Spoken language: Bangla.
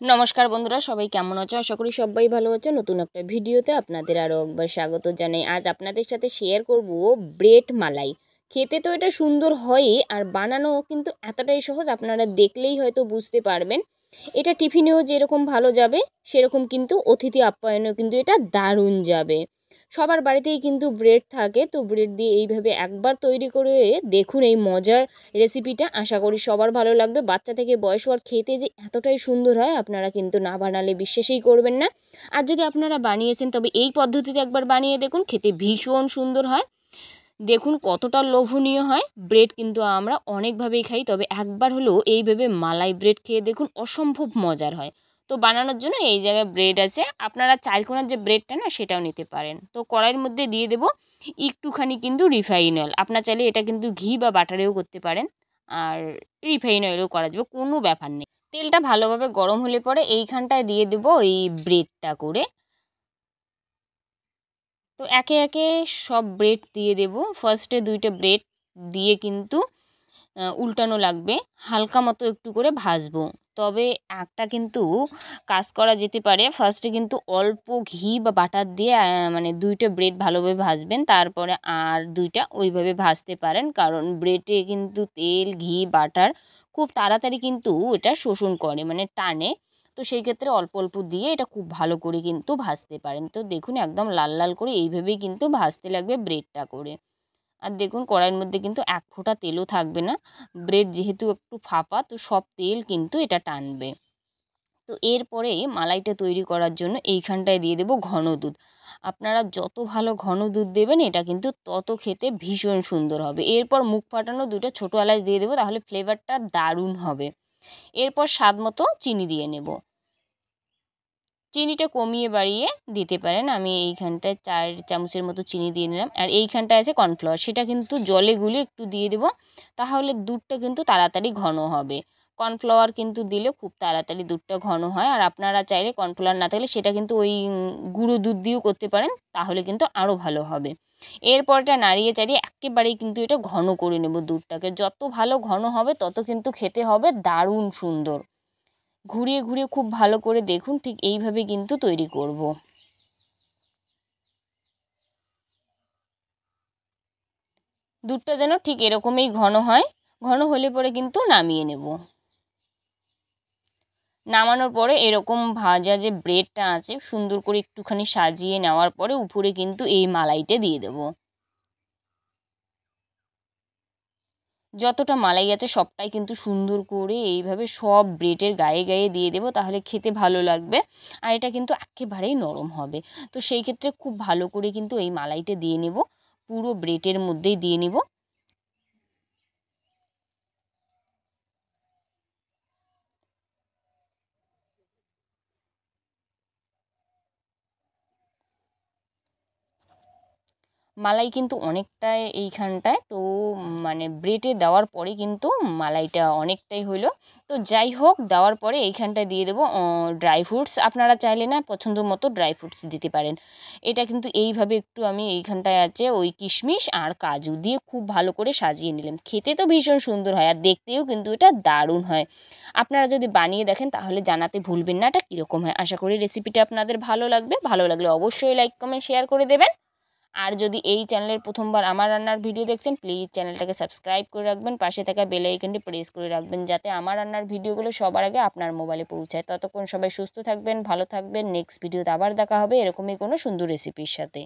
নমস্কার বন্ধুরা, সবাই কেমন আছো? আশা করি সবাই ভালো আছো। নতুন একটা ভিডিওতে আপনাদের আরও একবার স্বাগত জানাই। আজ আপনাদের সাথে শেয়ার করব ব্রেড মালাই। খেতে তো এটা সুন্দর হয়ই, আর বানানো কিন্তু এতটাই সহজ, আপনারা দেখলেই হয়তো বুঝতে পারবেন। এটা টিফিনেও যেরকম ভালো যাবে, সেরকম কিন্তু অতিথি আপ্যায়নেও কিন্তু এটা দারুণ যাবে। সবার বাড়িতেই কিন্তু ব্রেড থাকে, তো ব্রেড দিয়ে এইভাবে একবার তৈরি করে দেখুন এই মজার রেসিপিটা। আশা করি সবার ভালো লাগবে। বাচ্চা থেকে বয়স হওয়ার খেতে যে এতটাই সুন্দর হয়, আপনারা কিন্তু না বানালে বিশ্বাসই করবেন না। আর যদি আপনারা বানিয়েছেন তবে এই পদ্ধতিতে একবার বানিয়ে দেখুন, খেতে ভীষণ সুন্দর হয়। দেখুন কতটা লোভনীয় হয়। ব্রেড কিন্তু আমরা অনেকভাবেই খাই, তবে একবার হলেও এইভাবে মালাই ব্রেড খেয়ে দেখুন, অসম্ভব মজার হয়। তো বানানোর জন্য এই জায়গায় ব্রেড আছে, আপনারা চারকোনার যে ব্রেডটা না সেটাও নিতে পারেন। তো কড়াইয়ের মধ্যে দিয়ে দেবো একটুখানি কিন্তু রিফাইন অয়েল। আপনার চাইলে এটা কিন্তু ঘি বা বাটারেও করতে পারেন, আর রিফাইন অয়েলও করা যাবে, কোনো ব্যাপার নেই। তেলটা ভালোভাবে গরম হলে পরে এইখানটায় দিয়ে দেবো এই ব্রেডটা করে। তো একে একে সব ব্রেড দিয়ে দেব। ফার্স্টে 2টা ব্রেড দিয়ে কিন্তু উল্টানো লাগবে, হালকা মতো একটু করে ভাজবো। তবে একটা কিন্তু কাজ করা যেতে পারে, ফার্স্টে কিন্তু অল্প ঘি বা বাটার দিয়ে মানে 2টা ব্রেড ভালোভাবে ভাজবেন, তারপরে আর 2টা ওইভাবে ভাজতে পারেন, কারণ ব্রেডে কিন্তু তেল, ঘি, বাটার খুব তাড়াতাড়ি কিন্তু এটা শোষণ করে, মানে টানে। তো সেই ক্ষেত্রে অল্প অল্প দিয়ে এটা খুব ভালো করে কিন্তু ভাজতে পারেন। তো দেখুন একদম লাল লাল করে এইভাবেই কিন্তু ভাজতে লাগবে ব্রেডটা করে। আর দেখুন কড়াইয়ের মধ্যে কিন্তু এক ফোঁটা তেলও থাকবে না, ব্রেড যেহেতু একটু ফাঁপা, তো সব তেল কিন্তু এটা টানবে। তো এরপরে মালাইটা তৈরি করার জন্য এইখানটায় দিয়ে দেবো ঘন দুধ। আপনারা যত ভালো ঘন দুধ দেবেন এটা কিন্তু তত খেতে ভীষণ সুন্দর হবে। এরপর মুখ ফাটানো 2টা ছোটো এলাচ দিয়ে দেবো, তাহলে ফ্লেভারটা দারুণ হবে। এরপর স্বাদ মতো চিনি দিয়ে নেব। চিনিটা কমিয়ে বাড়িয়ে দিতে পারেন। আমি এইখানটায় 4 চামচের মতো চিনি দিয়ে নিলাম। আর এইখানটায় আছে কর্নফ্লাওয়ার, সেটা কিন্তু জলে গুলে একটু দিয়ে দেবো, তাহলে দুধটা কিন্তু তাড়াতাড়ি ঘন হবে। কর্নফ্লাওয়ার কিন্তু দিলে খুব তাড়াতাড়ি দুধটা ঘন হয়। আর আপনারা চাইলে কর্নফ্লাওয়ার না থাকলে সেটা কিন্তু ওই গুঁড়ো দুধ দিয়েও করতে পারেন, তাহলে কিন্তু আরও ভালো হবে। এরপর এটা নাড়িয়ে চাড়িয়ে একেবারেই কিন্তু এটা ঘন করে নেব দুধটাকে। যত ভালো ঘন হবে তত কিন্তু খেতে হবে দারুণ সুন্দর। ঘুরিয়ে ঘুরিয়ে খুব ভালো করে দেখুন, ঠিক এইভাবে কিন্তু তৈরি করব। দুধটা যেন ঠিক এরকমই ঘন হয়। ঘন হলে পরে কিন্তু নামিয়ে নেব। নামানোর পরে এরকম ভাজা যে ব্রেডটা আছে সুন্দর করে একটুখানি সাজিয়ে নেওয়ার পরে উপরে কিন্তু এই মালাইটা দিয়ে দেব। যতটা মালাই আছে সবটাই কিন্তু সুন্দর করে এইভাবে সব ব্রেডের গায়ে গায়ে দিয়ে দেবো, তাহলে খেতে ভালো লাগবে। আর এটা কিন্তু একেবারেই নরম হবে। তো সেই ক্ষেত্রে খুব ভালো করে কিন্তু এই মালাইটা দিয়ে নেব, পুরো ব্রেডের মধ্যেই দিয়ে নেব। মালাই কিন্তু অনেকটাই এইখানটায়, তো মানে ব্রেডে দেওয়ার পরে কিন্তু মালাইটা অনেকটাই হলো। তো যাই হোক, দেওয়ার পরে এইখানটায় দিয়ে দেবো ড্রাই ফ্রুটস। আপনারা চাইলে না পছন্দ মতো ড্রাই ফ্রুটস দিতে পারেন। এটা কিন্তু এইভাবে একটু আমি এইখানটায় আছে ওই কিশমিশ আর কাজু দিয়ে খুব ভালো করে সাজিয়ে নিলাম। খেতে তো ভীষণ সুন্দর হয়, আর দেখতেও কিন্তু এটা দারুণ হয়। আপনারা যদি বানিয়ে দেখেন তাহলে জানাতে ভুলবেন না এটা কীরকম হয়। আশা করি রেসিপিটা আপনাদের ভালো লাগবে। ভালো লাগলে অবশ্যই লাইক, কমেন্ট, শেয়ার করে দেবেন। আর যদি এই চ্যানেলের প্রথমবার আমার রান্নার ভিডিও দেখছেন, প্লিজ চ্যানেলটাকে সাবস্ক্রাইব করে রাখবেন, পাশে থাকা বেল আইকনটি প্রেস করে রাখবেন, যাতে আমার রান্নার ভিডিওগুলো সবার আগে আপনার মোবাইলে পৌঁছায়। ততক্ষণ সবাই সুস্থ থাকবেন, ভালো থাকবেন। নেক্সট ভিডিওতে আবার দেখা হবে এরকমই কোনো সুন্দর রেসিপির সাথে।